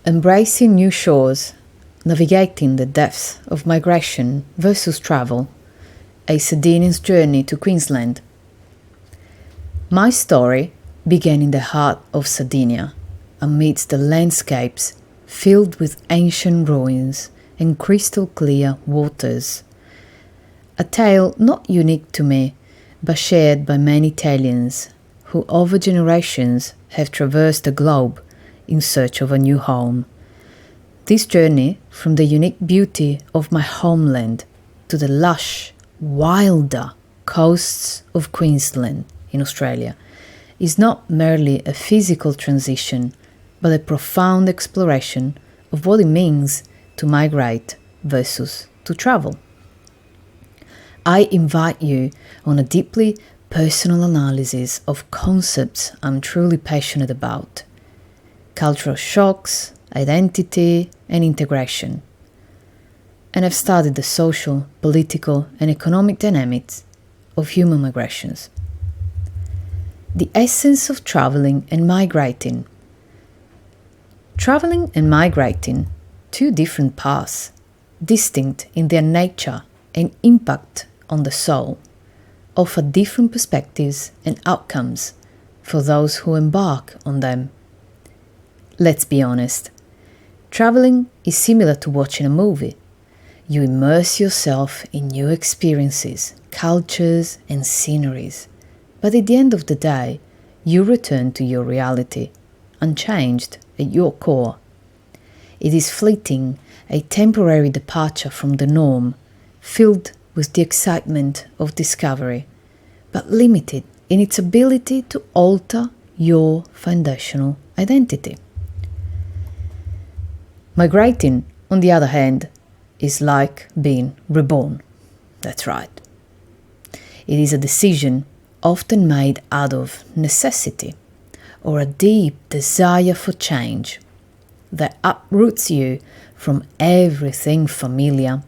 Embracing new shores, navigating the depths of migration versus travel, a Sardinian's journey to Queensland. My story began in the heart of Sardinia, amidst the landscapes filled with ancient ruins and crystal clear waters. A tale not unique to me, but shared by many Italians who over generations have traversed the globe in search of a new home. This journey from the unique beauty of my homeland to the lush, wilder coasts of Queensland in Australia is not merely a physical transition, but a profound exploration of what it means to migrate versus to travel. I invite you on a deeply personal analysis of concepts I'm truly passionate about: cultural shocks, identity, and integration. And I've studied the social, political, and economic dynamics of human migrations. The essence of traveling and migrating. Traveling and migrating, two different paths, distinct in their nature and impact on the soul, offer different perspectives and outcomes for those who embark on them. Let's be honest, traveling is similar to watching a movie. You immerse yourself in new experiences, cultures, and sceneries, but at the end of the day, you return to your reality, unchanged at your core. It is fleeting, a temporary departure from the norm, filled with the excitement of discovery, but limited in its ability to alter your foundational identity. Migrating, on the other hand, is like being reborn. That's right. It is a decision often made out of necessity or a deep desire for change that uproots you from everything familiar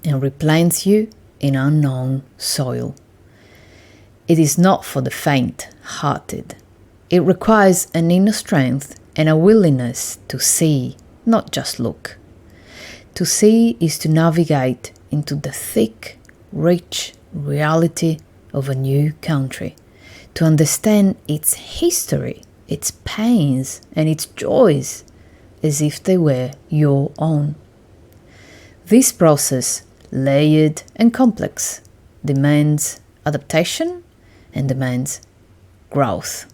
and replants you in unknown soil. It is not for the faint-hearted. It requires an inner strength and a willingness to see, not just look. To see is to navigate into the thick, rich reality of a new country, to understand its history, its pains, and its joys as if they were your own. This process, layered and complex, demands adaptation and demands growth,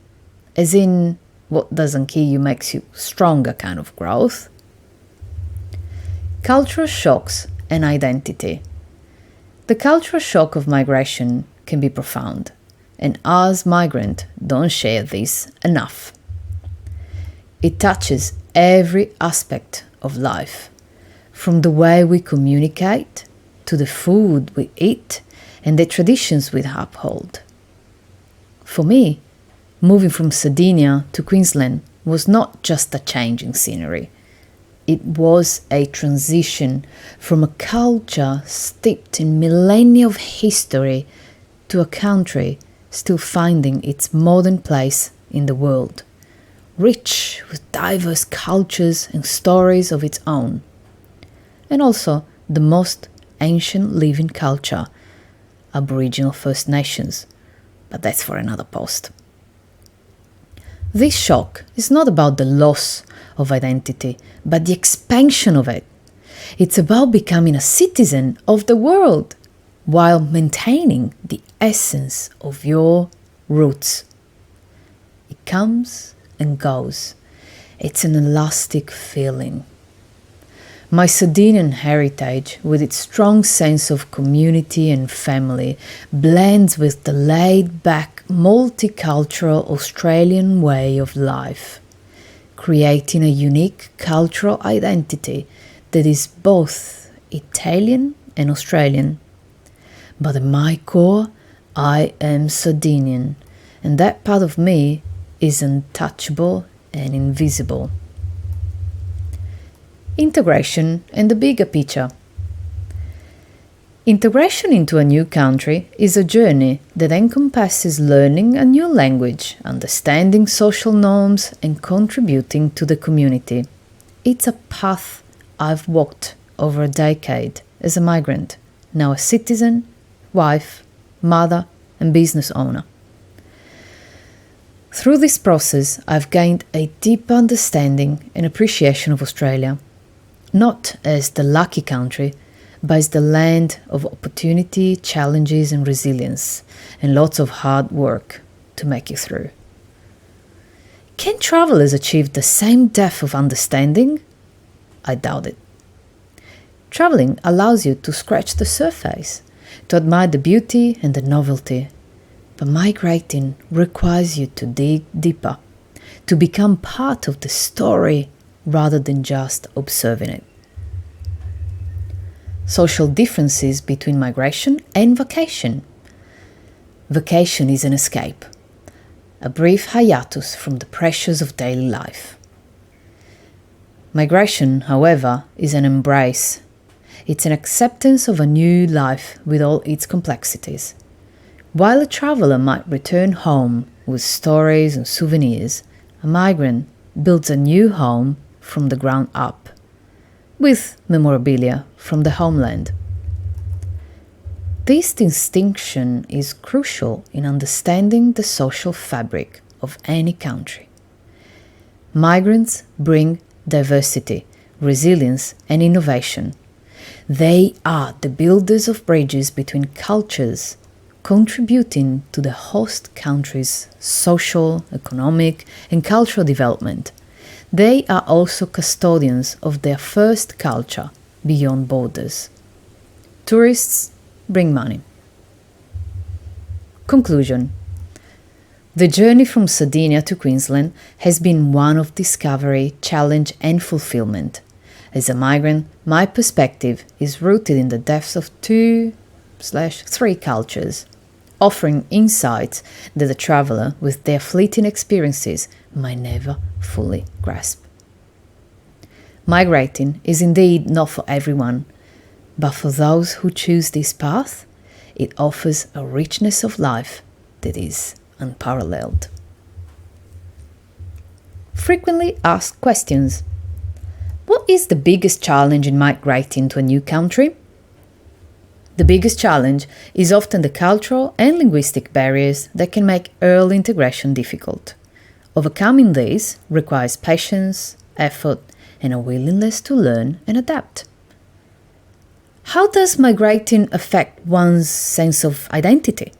as in what doesn't kill you makes you stronger kind of growth. Cultural shocks and identity. The cultural shock of migration can be profound, and us migrants don't share this enough. It touches every aspect of life, from the way we communicate to the food we eat and the traditions we uphold. For me, moving from Sardinia to Queensland was not just a change in scenery. It was a transition from a culture steeped in millennia of history to a country still finding its modern place in the world, rich with diverse cultures and stories of its own, and also the most ancient living culture, Aboriginal First Nations, but that's for another post. This shock is not about the loss of identity, but the expansion of it. It's about becoming a citizen of the world while maintaining the essence of your roots. It comes and goes. It's an elastic feeling. My Sardinian heritage, with its strong sense of community and family, blends with the laid-back, multicultural Australian way of life, creating a unique cultural identity that is both Italian and Australian. But at my core, I am Sardinian, and that part of me is untouchable and invisible. Integration and the bigger picture. Integration into a new country is a journey that encompasses learning a new language, understanding social norms, and contributing to the community. It's a path I've walked over a decade as a migrant, now a citizen, wife, mother, and business owner. Through this process, I've gained a deeper understanding and appreciation of Australia, not as the lucky country, but as the land of opportunity, challenges, and resilience, and lots of hard work to make it through. Can travellers achieve the same depth of understanding? I doubt it. Travelling allows you to scratch the surface, to admire the beauty and the novelty. But migrating requires you to dig deeper, to become part of the story rather than just observing it. Social differences between migration and vacation. Vacation is an escape, a brief hiatus from the pressures of daily life. Migration, however, is an embrace. It's an acceptance of a new life with all its complexities. While a traveller might return home with stories and souvenirs, a migrant builds a new home from the ground up, with memorabilia from the homeland. This distinction is crucial in understanding the social fabric of any country. Migrants bring diversity, resilience, and innovation. They are the builders of bridges between cultures, contributing to the host country's social, economic, and cultural development. They are also custodians of their first culture beyond borders. Tourists bring money. Conclusion. The journey from Sardinia to Queensland has been one of discovery, challenge, and fulfillment. As a migrant, my perspective is rooted in the depths of 2/3 cultures, offering insights that a traveller with their fleeting experiences might never fully grasp. Migrating is indeed not for everyone, but for those who choose this path, it offers a richness of life that is unparalleled. Frequently asked questions. What is the biggest challenge in migrating to a new country? The biggest challenge is often the cultural and linguistic barriers that can make early integration difficult. Overcoming these requires patience, effort, and a willingness to learn and adapt. How does migrating affect one's sense of identity?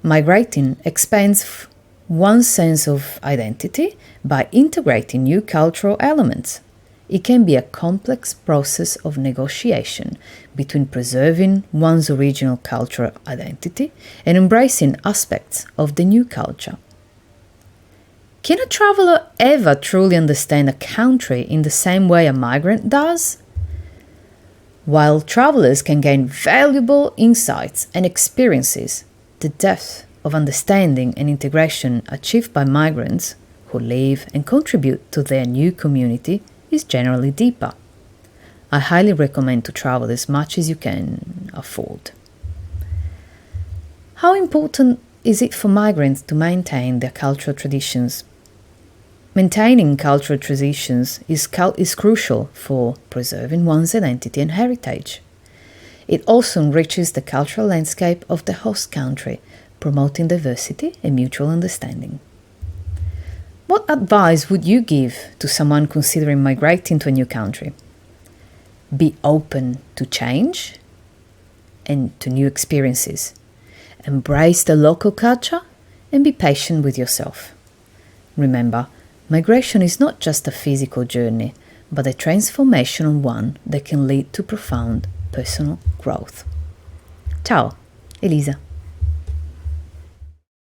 Migrating expands one's sense of identity by integrating new cultural elements. It can be a complex process of negotiation between preserving one's original cultural identity and embracing aspects of the new culture. Can a traveller ever truly understand a country in the same way a migrant does? While travellers can gain valuable insights and experiences, the depth of understanding and integration achieved by migrants who live and contribute to their new community is generally deeper. I highly recommend to travel as much as you can afford. How important is it for migrants to maintain their cultural traditions? Maintaining cultural traditions is crucial for preserving one's identity and heritage. It also enriches the cultural landscape of the host country, promoting diversity and mutual understanding. What advice would you give to someone considering migrating to a new country? Be open to change and to new experiences. Embrace the local culture and be patient with yourself. Remember, migration is not just a physical journey, but a transformational one that can lead to profound personal growth. Ciao, Elisa.